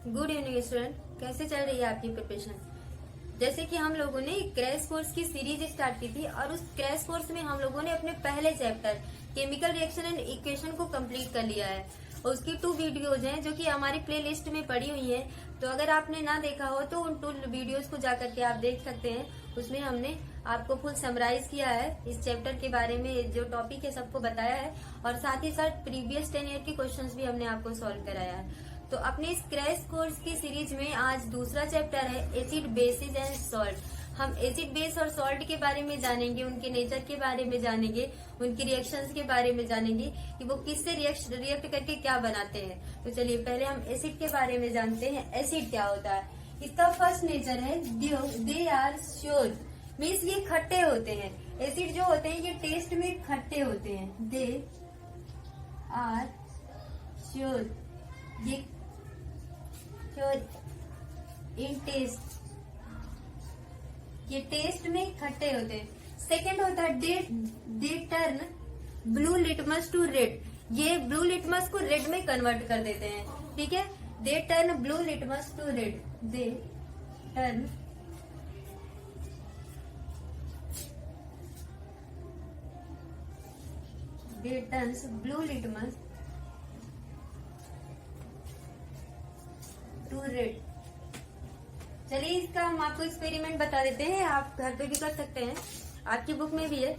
Good evening student, कैसे चल रही है आपकी प्रिपरेशन। जैसे कि हम लोगों ने क्रैश कोर्स की सीरीज स्टार्ट की थी और उस क्रैश कोर्स में हम लोगों ने अपने पहले chapter chemical reaction and equation को कंप्लीट कर लिया है। और उसकी 2 वीडियोज हैं जो कि हमारी प्ले लिस्ट में पड़ी हुई हैं। तो अगर आपने ना देखा हो तो उन 2 वीडियोज को जाकर के आप देख सकते हैं। उसमें हमने आपको फुल समराइज किया है, इस चैप्टर के बारे में जो टॉपिक है सबको बताया है और साथ ही साथ प्रीवियस 10 ईयर के क्वेश्चंस भी हमने आपको सॉल्व कराया है। तो अपने इस क्रैश कोर्स की सीरीज में आज दूसरा चैप्टर है एसिड बेसिस एंड सॉल्ट। हम एसिड बेस और सॉल्ट के बारे में जानेंगे, उनके नेचर के बारे में जानेंगे, उनकी रिएक्शंस के बारे में जानेंगे कि वो किससे रिएक्ट करके क्या बनाते हैं। तो चलिए पहले हम एसिड के बारे में जानते हैं। एसिड क्या होता है, इसका फर्स्ट नेचर है दे आर श्योर, मीन्स ये खट्टे होते हैं। एसिड जो होते हैं ये टेस्ट में खट्टे होते हैं। दे आर श्योर, ये इन टेस्ट, ये टेस्ट में खट्टे होते हैं। सेकेंड होता है they turn blue litmus to red, ये ब्लू लिटमस को रेड में कन्वर्ट कर देते हैं। ठीक है, they turn blue litmus to red, they turn blue litmus to red. चलिए इसका हम आपको एक्सपेरिमेंट बता देते हैं, आप घर पे भी कर सकते हैं, आपकी बुक में भी है।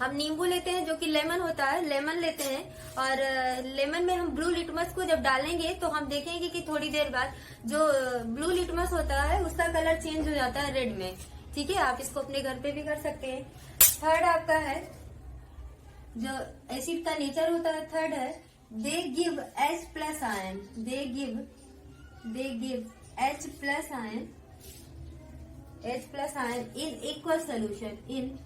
हम नींबू लेते हैं जो कि लेमन होता है, लेमन लेते हैं और लेमन में हम ब्लू लिटमस को जब डालेंगे तो हम देखेंगे कि थोड़ी देर बाद जो ब्लू लिटमस होता है उसका कलर चेंज हो जाता है रेड में। ठीक है, आप इसको अपने घर पे भी कर सकते हैं। थर्ड आपका है जो एसिड का नेचर होता है, थर्ड है they give H plus ion, they give H plus ion in aqueous solution, in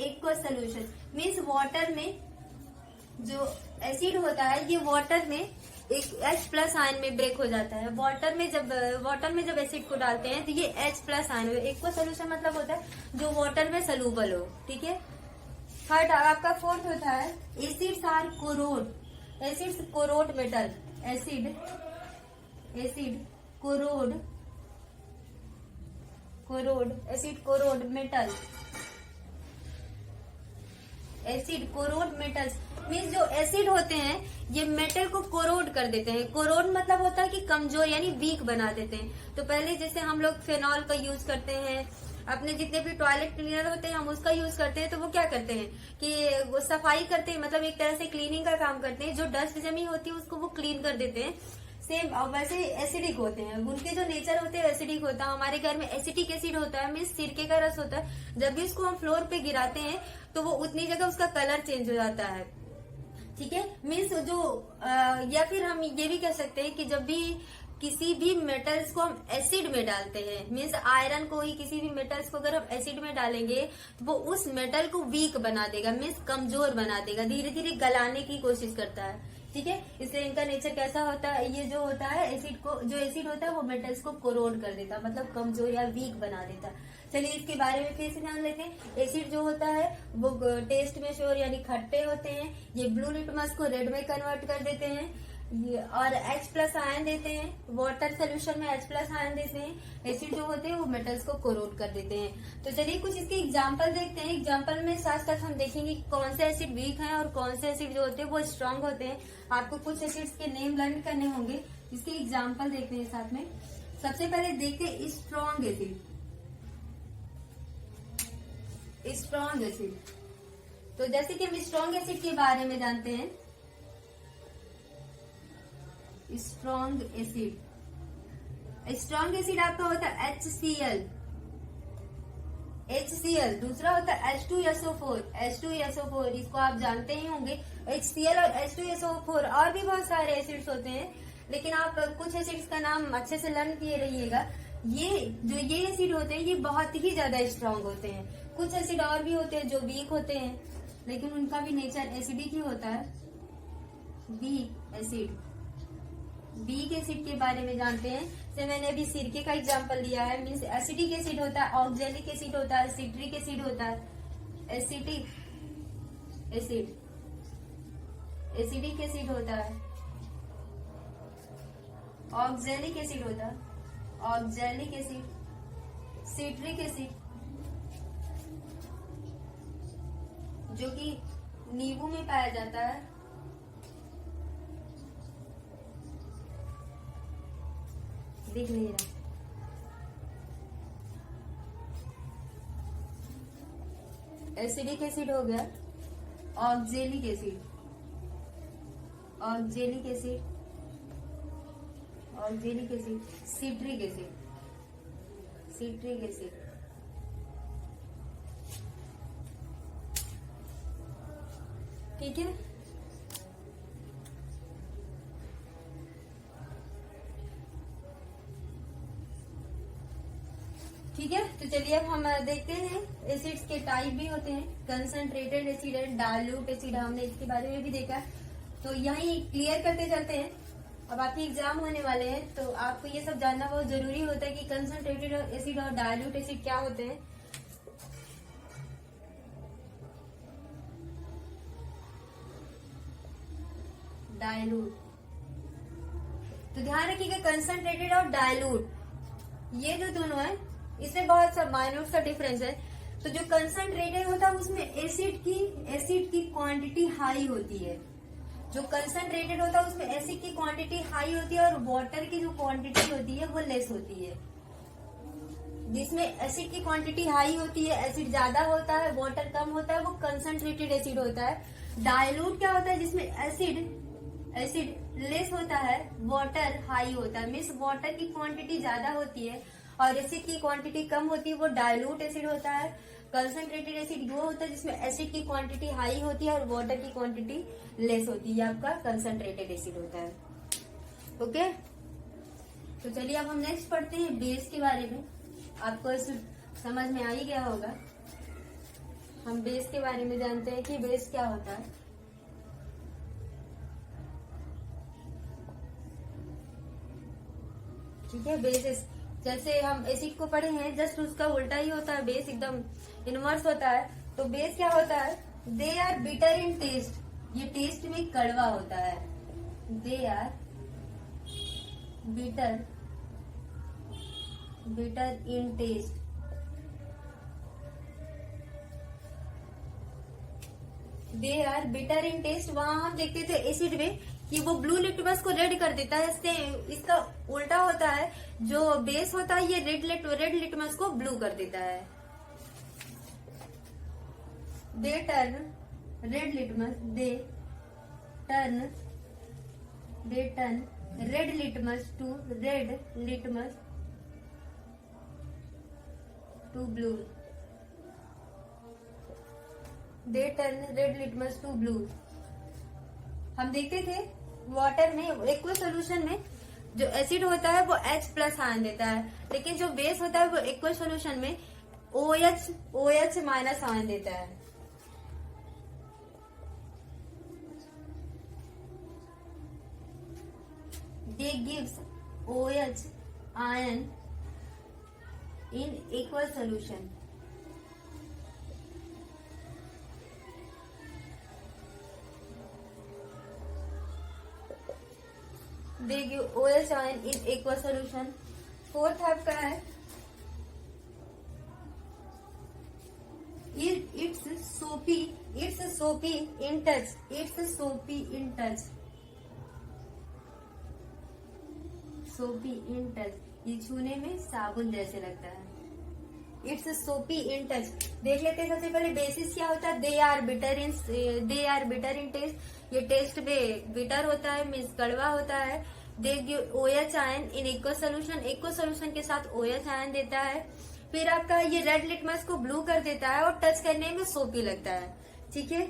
aqueous solution means water में जो एसिड होता है ये वाटर में एक H प्लस आयन में ब्रेक हो जाता है। वाटर में जब एसिड को डालते हैं तो ये H plus ion, aqueous solution मतलब होता है जो वाटर में सलूबल हो। ठीक है, थर्ड आपका फोर्थ होता है acids are corrode, acids corrode metal, acid corrode metal, acid corrode metals means जो एसिड होते हैं ये मेटल को कोरोड कर देते हैं। कोरोड मतलब होता है कि कमजोर यानी वीक बना देते हैं। तो पहले जैसे हम लोग फेनॉल का यूज करते हैं, अपने जितने भी टॉयलेट क्लीनर होते हैं हम उसका यूज करते हैं, तो वो क्या करते हैं कि वो सफाई करते हैं, मतलब एक तरह से क्लीनिंग का काम करते हैं। जो डस्ट जमी होती है उसको वो क्लीन कर देते हैं। सेम वैसे एसिडिक होते हैं, उनके जो नेचर होते हैं एसिडिक होता है। हमारे घर में एसिटिक एसिड होता है, मीन्स सिरके का रस होता है। जब भी उसको हम फ्लोर पे गिराते हैं तो वो उतनी जगह उसका कलर चेंज हो जाता है। ठीक है, मीन्स जो या फिर हम ये भी कह सकते हैं कि जब भी किसी भी मेटल्स को हम एसिड में डालते हैं, मीन्स आयरन को ही किसी भी मेटल्स को अगर हम एसिड में डालेंगे तो वो उस मेटल को वीक बना देगा, मीन्स कमजोर बना देगा, धीरे धीरे गलाने की कोशिश करता है। ठीक है, इसलिए इनका नेचर कैसा होता है, ये जो होता है एसिड को, जो एसिड होता है वो मेटल्स को कोरोड कर देता है, मतलब कमजोर या वीक बना देता है। चलिए इसके बारे में फिर से जान लेते हैं। एसिड जो होता है वो टेस्ट में श्योर यानी खट्टे होते हैं, ये ब्लू लिटमस को रेड में कन्वर्ट कर देते हैं और H प्लस आयन देते हैं, वाटर सोल्यूशन में H प्लस आयन देते हैं। एसिड जो होते हैं वो मेटल्स को कोरोड कर देते हैं। तो चलिए कुछ इसके एग्जांपल देखते हैं। एग्जांपल में साथ साथ हम देखेंगे कौन से एसिड वीक हैं और कौन से एसिड जो होते हैं वो स्ट्रांग होते हैं। आपको कुछ एसिड्स के नेम लर्न करने होंगे, इसके एग्जाम्पल देखते हैं साथ में। सबसे पहले देखते हैं स्ट्रांग एसिड। स्ट्रांग एसिड, तो जैसे कि हम स्ट्रांग एसिड के बारे में जानते हैं, स्ट्रांग एसिड आपका होता है HCl, दूसरा होता है H2SO4, इसको आप जानते ही होंगे। HCl और H2SO4 और भी बहुत सारे एसिड्स होते हैं, लेकिन आप कुछ एसिड्स का नाम अच्छे से लर्न किए रहिएगा। ये एसिड होते हैं ये बहुत ही ज्यादा स्ट्रांग होते हैं। कुछ एसिड और भी होते हैं जो वीक होते हैं, लेकिन उनका भी नेचर एसिडिक ही होता है। वीक एसिड के बारे में जानते हैं, से मैंने अभी सिरके का एग्जांपल दिया है। मीन्स एसिडिक एसिड होता है, ऑक्जेलिक एसिड होता है, सिट्रिक एसिड होता है। एसिडिक एसिड होता है, ऑक्जेलिक एसिड होता है, ऑक्जेलिक एसिड, सिट्रिक एसिड जो कि नींबू में पाया जाता है, दिख नहीं रहा, एसिडिक एसिड हो गया, oxalic acid, oxalic acid, oxalic acid, citric acid, citric acid, ठीक है। ठीक है, तो चलिए अब हम देखते हैं एसिड्स के टाइप भी होते हैं, कंसंट्रेटेड एसिड है, डाइल्यूट एसिड, हमने इसके बारे में भी देखा। तो यही क्लियर करते चलते हैं। अब आपके एग्जाम होने वाले हैं तो आपको ये सब जानना बहुत जरूरी होता है कि कंसंट्रेटेड एसिड और डाइल्यूट एसिड क्या होते हैं। डाइल्यूट, तो ध्यान रखिएगा कंसंट्रेटेड और डाइल्यूट ये जो दोनों है इसमें बहुत सा माइनर सा डिफरेंस है। तो जो कंसंट्रेटेड होता है उसमें एसिड की क्वांटिटी हाई होती है, जो कंसंट्रेटेड होता है उसमें एसिड की क्वांटिटी हाई होती है और वाटर की जो क्वांटिटी होती है वो लेस होती है। जिसमें एसिड की क्वांटिटी हाई होती है, एसिड ज्यादा होता है, वाटर कम होता है, वो कंसंट्रेटेड एसिड होता है। डाइल्यूट क्या होता है, जिसमें एसिड लेस होता है, वाटर हाई होता है, मीन्स वाटर की क्वांटिटी ज्यादा होती है और एसिड की क्वांटिटी कम होती है, वो डाइल्यूट एसिड होता है। कंसंट्रेटेड एसिड वो होता है जिसमें एसिड की क्वांटिटी हाई होती है और वाटर की क्वांटिटी लेस होती है, आपका कंसंट्रेटेड एसिड होता है। ओके, तो चलिए अब हम नेक्स्ट पढ़ते हैं बेस के बारे में। आपको इस समझ में आ ही गया होगा, हम बेस के बारे में जानते हैं कि बेस क्या होता है। ठीक है, बेसिस जैसे हम एसिड को पढ़े हैं जस्ट उसका उल्टा ही होता है, बेस एकदम इनवर्स होता है। तो बेस क्या होता है, they are bitter in taste, ये टेस्ट में कड़वा होता है। They are bitter in taste, they are bitter in taste. वहां हम देखते थे एसिड में कि वो ब्लू लिटमस को रेड कर देता है, इसका उल्टा होता है, जो बेस होता है ये रेड लिटमस को ब्लू कर देता है। They turn red litmus red litmus to blue, they turn red litmus to blue. हम देखते थे वाटर में एक्वस सोल्यूशन में जो एसिड होता है वो H+ आयन देता है, लेकिन जो बेस होता है वो एक्वस सोल्यूशन में OH- आयन देता है। They gives OH ion in aqueous solution. They give OH ion in aqueous solution. Fourth आपका है it's soapy in touch. ये छूने में साबुन जैसे लगता है। इट्स सोपी इन टच। देख लेते हैं सबसे पहले बेसिस क्या होता है। They are bitter in taste, ये टेस्ट में बिटर होता है, मीन्स कड़वा होता है। They give OH ion in aqueous solution के साथ OH आयन देता है। फिर आपका ये रेड लिटमस को ब्लू कर देता है और टच करने में सोपी लगता है। ठीक है,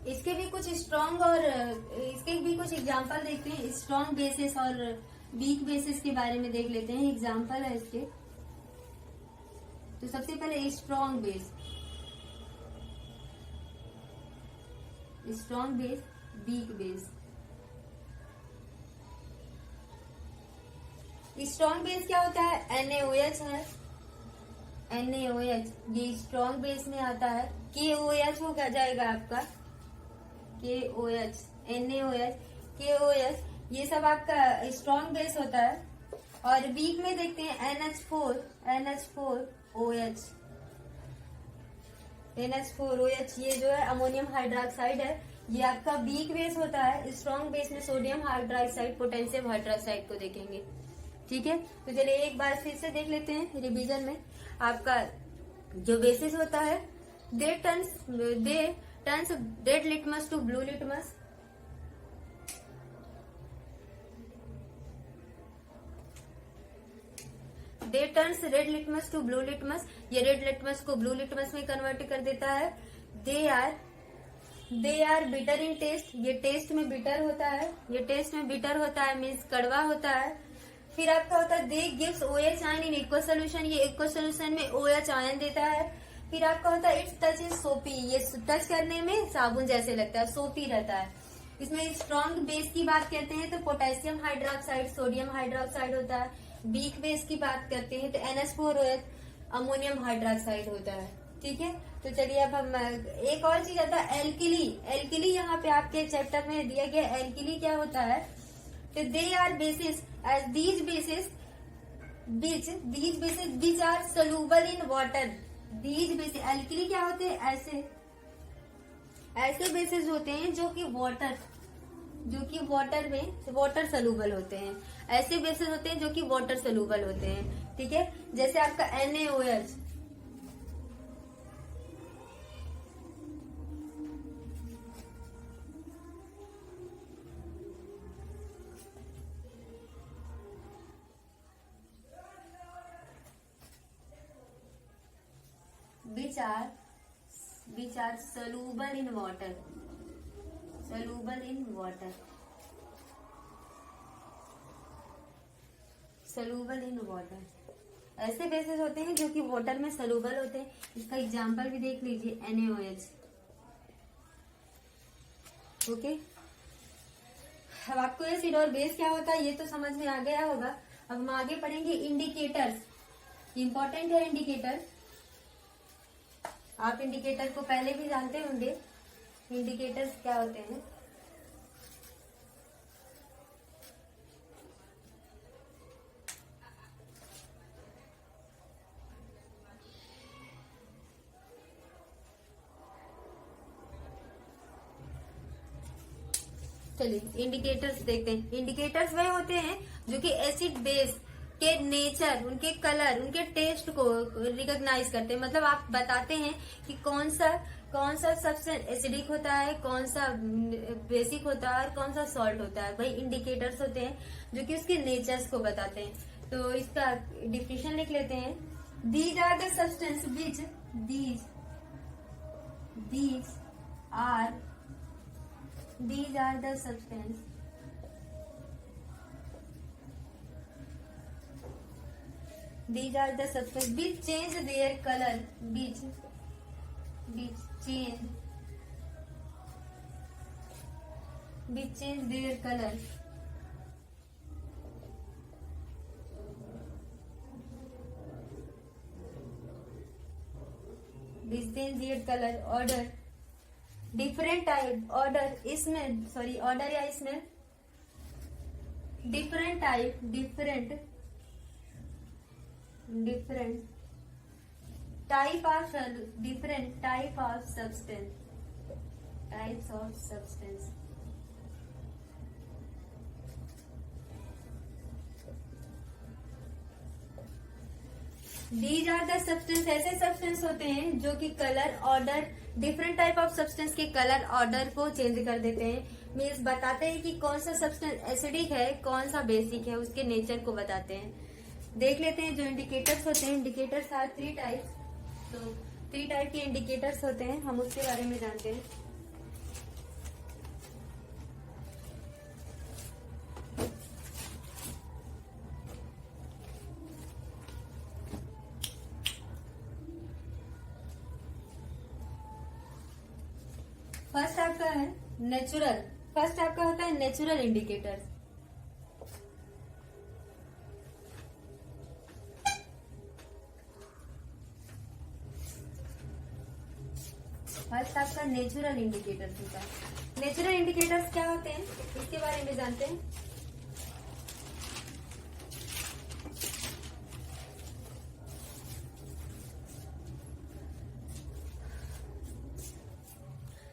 इसके भी कुछ स्ट्रॉन्ग और इसके भी कुछ एग्जाम्पल देखते हैं। स्ट्रॉन्ग बेसिस और वीक बेसिस के बारे में देख लेते हैं, एग्जाम्पल है इसके। तो सबसे पहले strong base, weak base. Strong base क्या होता है, NaOH है, NaOH ये स्ट्रॉन्ग बेस में आता है। KOH हो जाएगा आपका, KOH, NaOH, KOH ये सब आपका स्ट्रॉन्ग बेस होता है। और वीक में देखते हैं NH4OH। NH4OH ये जो है अमोनियम हाइड्रोक्साइड है, ये आपका वीक बेस होता है। स्ट्रॉन्ग बेस में सोडियम हाइड्रोक्साइड, पोटेशियम हाइड्रोक्साइड को देखेंगे। ठीक है, तो चलिए एक बार फिर से देख लेते हैं रिवीजन में। आपका जो बेसिस होता है, they turns red litmus to blue litmus. They turns red litmus to blue litmus, ये रेड लिटमस को ब्लू लिटमस में कन्वर्ट कर देता है। They are bitter in taste, ये टेस्ट में बिटर होता है, ये टेस्ट में बिटर होता है मीन्स कड़वा होता है। फिर आपका होता है they gives OH ion in aqua solution, ये एक्वा सोल्यूशन में OH आयन देता है। फिर आपका होता है इट्स टच इज सोपी, ये टच करने में साबुन जैसे लगता है, सोपी रहता है। इसमें स्ट्रॉन्ग बेस की बात करते हैं तो पोटेशियम हाइड्रोक्साइड, सोडियम हाइड्रोक्साइड होता है। वीक बेस की बात करते हैं तो NH4OH अमोनियम हाइड्रोक्साइड होता है। ठीक है, तो चलिए अब हम एक और चीज आता है एल्किली यहाँ पे आपके चैप्टर में दिया गया। एल्किली क्या होता है, तो they are bases as these bases which are soluble in water. These bases alkali क्या होते हैं, ऐसे बेसिस होते हैं जो कि वाटर में वाटर सोल्यूबल होते हैं। ऐसे बेसिस होते हैं जो कि वाटर सोल्यूबल होते हैं। ठीक है, जैसे आपका NaOH, which are soluble in water, soluble in water। ऐसे बेसिस होते हैं जो कि वाटर में सलूबल होते हैं। इसका एग्जांपल भी देख लीजिए NaOH। ओके, अब आपको एसिड और बेस क्या होता है ये तो समझ में आ गया होगा। अब हम आगे पढ़ेंगे इंडिकेटर्स। इंपॉर्टेंट है इंडिकेटर, आप इंडिकेटर को पहले भी जानते होंगे। इंडिकेटर्स क्या होते हैं, चलिए इंडिकेटर्स देखते हैं। इंडिकेटर्स वह होते हैं जो कि एसिड बेस के नेचर, उनके कलर, उनके टेस्ट को रिकॉग्नाइज करते हैं। मतलब आप बताते हैं कि कौन सा सब्सटेंस एसिडिक होता है, कौन सा बेसिक होता है और कौन सा सॉल्ट होता है। भाई इंडिकेटर्स होते हैं जो कि उसके नेचर्स को बताते हैं। तो इसका डिफिनेशन लिख लेते हैं। These are the substance which these are the substance which change their color, which change their color order, different type order इसमें order या इसमें different type of substance, types of substance। These are the substance, ऐसे substance होते हैं जो कि colour order, different type of substance के colour order को चेंज कर देते हैं। मीन्स बताते हैं कि कौन सा सब्सटेंस एसिडिक है, कौन सा बेसिक है, उसके नेचर को बताते हैं। देख लेते हैं जो इंडिकेटर्स होते हैं। Indicators are 3 types. तो 3 टाइप के इंडिकेटर्स होते हैं, हम उसके बारे में जानते हैं। फर्स्ट आपका होता है नेचुरल इंडिकेटर्स। फर्स्ट आपका नेचुरल इंडिकेटर्स होता है। नेचुरल इंडिकेटर्स क्या होते हैं इसके बारे में जानते हैं।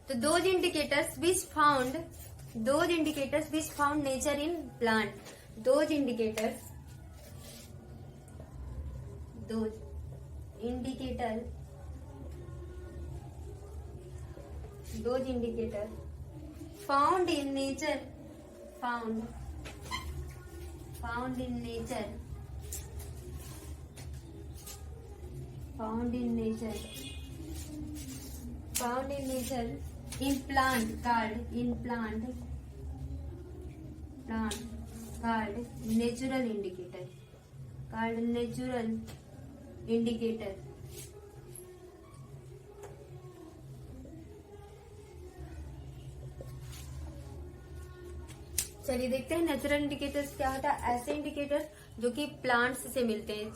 तो those indicators which found nature in plant, those indicator found in nature in plant called natural indicator. चलिए देखते हैं नेचुरल इंडिकेटर्स क्या होता है। ऐसे इंडिकेटर जो कि प्लांट्स से मिलते हैं,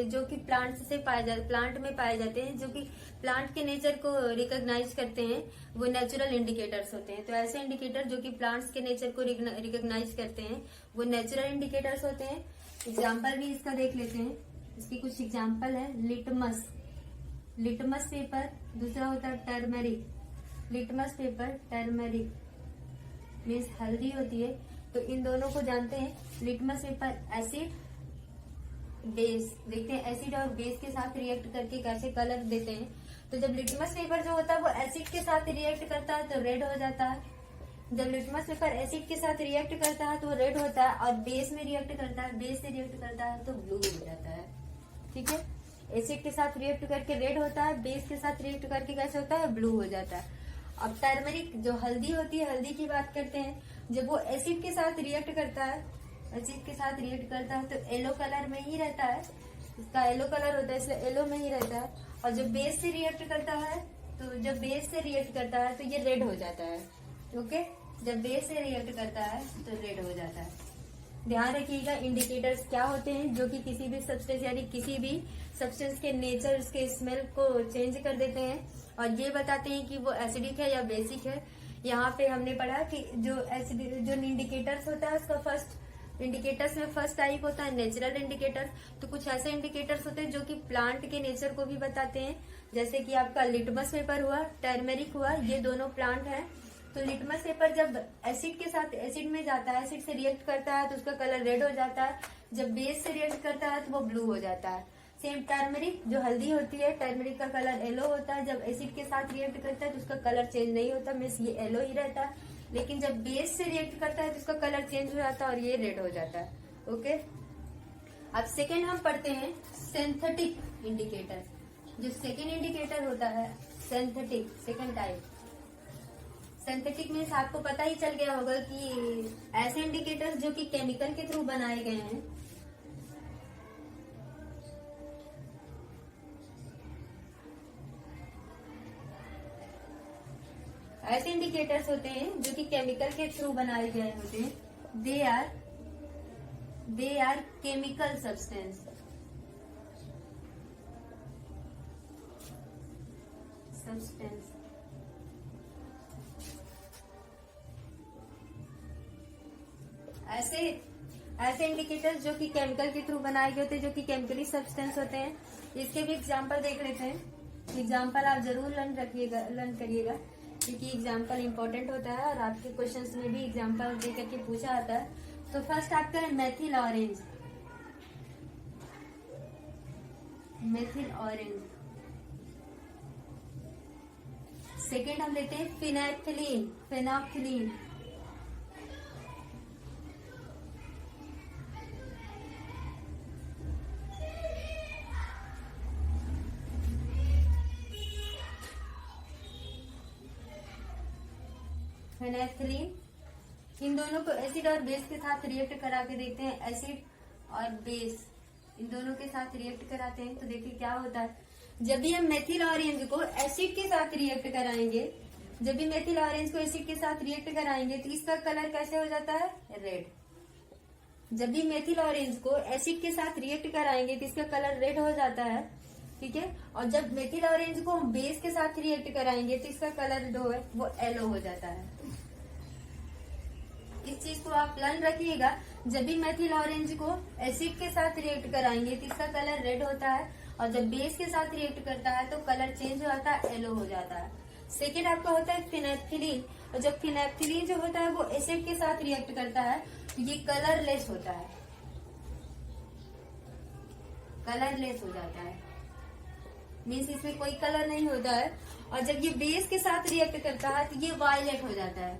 जो कि प्लांट में पाए जाते हैं, जो कि प्लांट के नेचर को रिकॉग्नाइज करते हैं, वो नेचुरल इंडिकेटर्स होते हैं। तो ऐसे इंडिकेटर जो कि प्लांट्स के नेचर को रिकॉग्नाइज करते हैं वो नेचुरल इंडिकेटर्स होते हैं। एग्जाम्पल भी इसका देख लेते हैं। इसकी कुछ एग्जाम्पल है, लिटमस पेपर, दूसरा होता है turmeric. Litmus paper turmeric means हल्दी होती है। तो इन दोनों को जानते हैं। लिटमस पेपर एसिड बेस, देखते हैं एसिड और बेस के साथ रिएक्ट करके कैसे कलर देते हैं। तो जब लिटमस पेपर जो होता है वो एसिड के साथ रिएक्ट करता है तो रेड हो जाता है। जब लिटमस पेपर एसिड के साथ रिएक्ट करता है तो रेड होता है, और बेस में रिएक्ट करता है, बेस से रिएक्ट करता है तो ब्लू हो जाता है। ठीक है, एसिड के साथ रिएक्ट करके रेड होता है, बेस के साथ रिएक्ट करके कैसे होता है, ब्लू हो जाता है। अब टर्मरिक जो हल्दी होती है, हल्दी की बात करते हैं। जब वो एसिड के साथ रिएक्ट करता है तो येलो कलर में ही रहता है, इसका येलो कलर होता है इसलिए येलो में ही रहता है। और जब बेस से रिएक्ट करता है तो ये रेड हो जाता है। ओके, जब बेस से रिएक्ट करता है तो रेड हो जाता है। ध्यान रखिएगा इंडिकेटर्स क्या होते हैं जो कि किसी भी सब्सटेंस यानी किसी भी सब्सटेंस के नेचर, उसके स्मेल को चेंज कर देते हैं और ये बताते हैं कि वो एसिडिक है या बेसिक है। यहाँ पे हमने पढ़ा कि जो इंडिकेटर्स होता है उसका इंडिकेटर्स में फर्स्ट टाइप होता है नेचुरल इंडिकेटर। तो कुछ ऐसे इंडिकेटर्स होते हैं जो कि प्लांट के नेचर को भी बताते हैं, जैसे कि आपका लिटमस पेपर हुआ, टर्मेरिक हुआ, ये दोनों प्लांट है। तो लिटमस पेपर जब एसिड में जाता है, एसिड से रिएक्ट करता है तो उसका कलर रेड हो जाता है। जब बेस से रिएक्ट करता है तो वो ब्लू हो जाता है। सेम टर्मरिक जो हल्दी होती है, टर्मरिक का कलर येलो होता है। जब एसिड के साथ रिएक्ट करता है तो उसका कलर चेंज नहीं होता, मीन्स ये येलो ही रहता है। लेकिन जब बेस से रिएक्ट करता है तो उसका कलर चेंज हो जाता है और ये रेड हो जाता है। ओके, अब सेकेंड हम पढ़ते हैं सिंथेटिक इंडिकेटर। जो सेकेंड इंडिकेटर होता है synthetic, second type. Synthetic means आपको पता ही चल गया होगा कि ऐसे इंडिकेटर्स जो कि केमिकल के थ्रू बनाए गए हैं। ऐसे इंडिकेटर्स होते हैं जो कि केमिकल के थ्रू बनाए गए होते हैं। They are chemical substance. ऐसे इंडिकेटर्स जो कि केमिकल के थ्रू बनाए गए होते हैं, जो कि केमिकली सब्सटेंस होते हैं। इसके भी एग्जांपल देख लेते हैं। एग्जांपल आप जरूर लर्न करिएगा क्योंकि एग्जाम्पल इम्पोर्टेंट होता है और आपके क्वेश्चंस में भी एग्जाम्पल दे करके पूछा आता है। तो फर्स्ट आपका है मेथिल ऑरेंज। सेकेंड हम लेते हैं फिनोक्सिलिन। इन दोनों को एसिड और बेस के साथ रिएक्ट करा के देखते हैं। एसिड और बेस इन दोनों के साथ रिएक्ट कराते हैं तो देखिए क्या होता है। जब भी हम मेथिल ऑरेंज को एसिड के साथ रिएक्ट कराएंगे तो इसका कलर कैसे हो जाता है, रेड। जब भी मेथिल ऑरेंज को एसिड के साथ रिएक्ट कराएंगे तो इसका कलर रेड हो जाता है। ठीक है, और जब मेथिल ऑरेंज को हम बेस के साथ रिएक्ट कराएंगे तो इसका कलर जो है वो येलो हो जाता है। इस चीज को आप लर्न रखिएगा। जब भी मेथिल ऑरेंज को एसिड के साथ रिएक्ट कराएंगे तो इसका कलर रेड होता है, और जब बेस के साथ रिएक्ट करता है तो कलर चेंज हो जाता है, येलो हो जाता है। सेकेंड आपका होता है फिनेप्थिलीन, और जब फिनेप्थिलीन जो होता है वो एसिड के साथ रिएक्ट करता है तो ये कलरलेस होता है, कलरलेस हो जाता है, मीन्स इसमें कोई कलर नहीं होता है। और जब ये बेस के साथ रिएक्ट करता है तो ये वायलेट हो जाता है।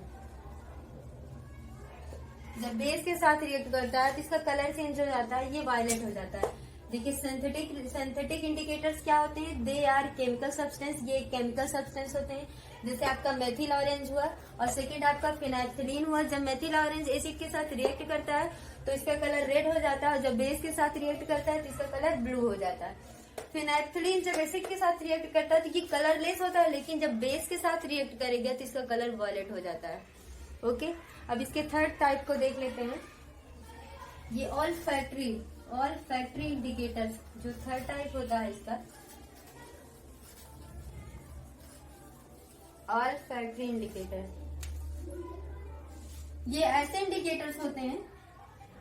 जब बेस के साथ रिएक्ट करता है तो इसका कलर चेंज हो जाता है, ये वायलेट हो जाता है। देखिए सिंथेटिक इंडिकेटर्स क्या होते हैं, दे आर केमिकल सब्सटेंस, ये केमिकल सब्सटेंस होते हैं। जैसे आपका मेथिल ऑरेंज हुआ और सेकंड आपका फिनाइल्फिलीन हुआ। जब मेथिल ऑरेंज एसिड के साथ रिएक्ट करता है तो इसका कलर रेड हो जाता है, और जब बेस के साथ रिएक्ट करता है तो इसका कलर ब्लू हो जाता है। फिनाइल्फिलीन जब एसिड के साथ रिएक्ट करता है तो ये कलरलेस होता है, लेकिन जब बेस के साथ रिएक्ट करेगा तो इसका कलर वायलेट हो जाता है। ओके, अब इसके थर्ड टाइप को देख लेते हैं। ये ऑल फैक्ट्री इंडिकेटर्स, जो थर्ड टाइप होता है इसका, ऑल फैक्ट्री इंडिकेटर्स, ये ऐसे इंडिकेटर्स होते हैं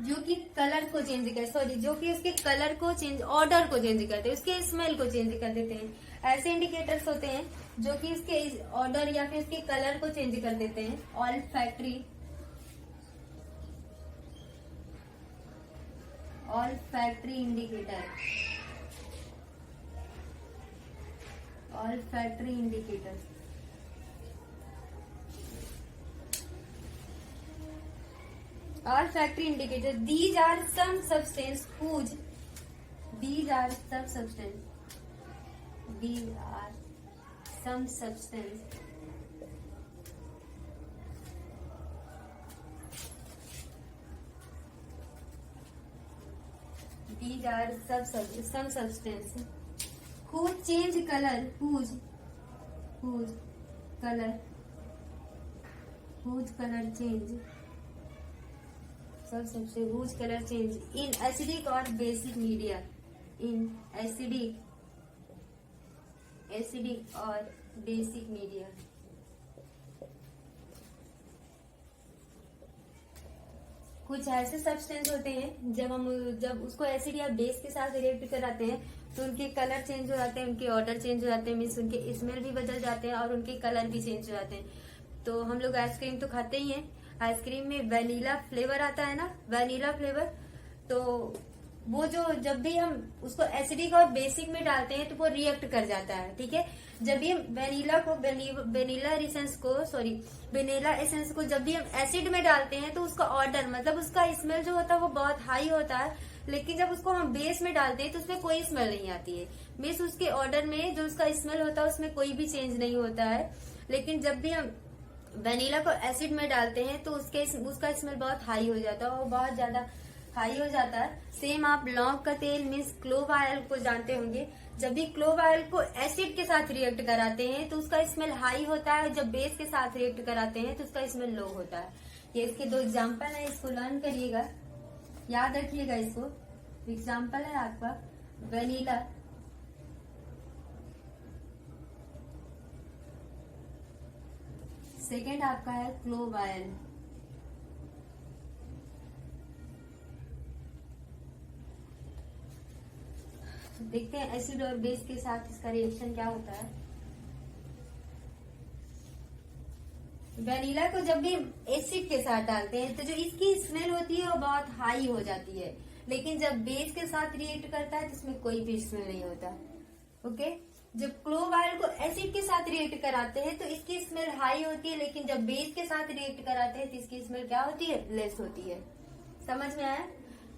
जो कि कलर को चेंज कर जो कि उसके कलर को चेंज, ऑर्डर को चेंज करते हैं, उसके स्मेल को चेंज कर देते हैं। ऐसे इंडिकेटर्स होते हैं जो कि उसके ऑर्डर या फिर उसके कलर को चेंज कर देते हैं। All factory indicator, all factory indicators. All factory indicators. These are some substance whose. These are some substance. These are some substance. These are some substance whose change color. Whose color change. सबसे whose color change in acidic और basic media, in acidic और basic media। कुछ ऐसे substance होते हैं जब उसको acid या बेस के साथ रिएक्ट कराते हैं तो उनके कलर चेंज हो जाते हैं, उनके ऑर्डर चेंज हो जाते हैं, मीन्स उनके स्मेल भी बदल जाते हैं और उनके कलर भी चेंज हो जाते हैं। तो हम लोग आइसक्रीम तो खाते ही हैं, आइसक्रीम में वैनिला फ्लेवर आता है ना, वैनिला फ्लेवर, तो वो जो जब भी हम उसको एसिडिक और बेसिक में डालते हैं तो वो रिएक्ट कर जाता है। ठीक है, जब भी हम वेनिला एसेंस को जब भी हम एसिड में डालते हैं तो उसका ऑर्डर मतलब उसका स्मेल जो होता है वो बहुत हाई होता है, लेकिन जब उसको हम बेस में डालते हैं तो उसमें कोई स्मेल नहीं आती है। मीन्स उसके ऑर्डर में जो उसका स्मेल होता है उसमें कोई भी चेंज नहीं होता है। लेकिन जब भी हम वेनिला को एसिड में डालते हैं तो उसका स्मेल बहुत हाई हो जाता है, वो बहुत ज्यादा हाई हो जाता है। सेम आप लौंग का तेल मीन्स क्लोव ऑयल को जानते होंगे, जब भी क्लोव ऑयल को एसिड के साथ रिएक्ट कराते हैं तो उसका स्मेल हाई होता है, जब बेस के साथ रिएक्ट कराते हैं तो उसका स्मेल लो होता है। ये इसके दो एग्जाम्पल है, इसको लर्न करिएगा, याद रखिएगा इसको। एग्जाम्पल है आपका वेनिला, सेकेंड आपका है क्लोव ऑयल। देखते हैं एसिड और बेस के साथ इसका रिएक्शन क्या होता है। वेनिला को जब भी एसिड के साथ डालते हैं तो जो इसकी स्मेल होती है वो बहुत हाई हो जाती है, लेकिन जब बेस के साथ रिएक्ट करता है तो इसमें कोई भी स्मेल नहीं होता। ओके, जब क्लोव ऑयल को एसिड के साथ रिएक्ट कराते हैं तो इसकी स्मेल हाई होती है, लेकिन जब बेस के साथ रिएक्ट कराते हैं तो इसकी स्मेल क्या होती है, लेस होती है। समझ में आया?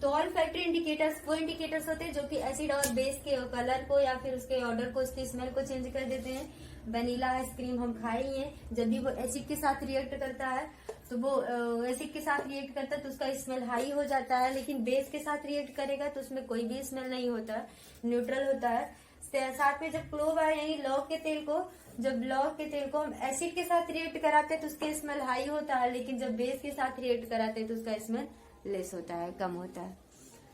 तो ऑल फैक्ट्री इंडिकेटर्स वो इंडिकेटर्स होते हैं जो कि एसिड और बेस के कलर को या फिर उसके ऑर्डर को, उसकी स्मेल को चेंज कर देते हैं। वेनिला आइसक्रीम हम खाए ही हैं, जब भी वो एसिड के साथ रिएक्ट करता है तो वो एसिड के साथ रिएक्ट करता है तो उसका स्मेल हाई हो जाता है, लेकिन बेस के साथ रिएक्ट करेगा तो उसमें कोई भी स्मेल नहीं होता, न्यूट्रल होता है। साथ में जब क्लोव ऑयल यानी लौंग के तेल को हम एसिड के साथ रिएक्ट कराते हैं तो उसके स्मेल हाई होता है, लेकिन जब बेस के साथ रिएक्ट कराते हैं तो उसका स्मेल लेस होता है, कम होता है।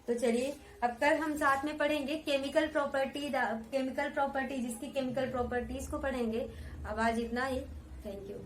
तो चलिए अब कल हम साथ में पढ़ेंगे केमिकल प्रॉपर्टी, जिसकी केमिकल प्रॉपर्टीज को पढ़ेंगे। अब आज इतना ही, थैंक यू।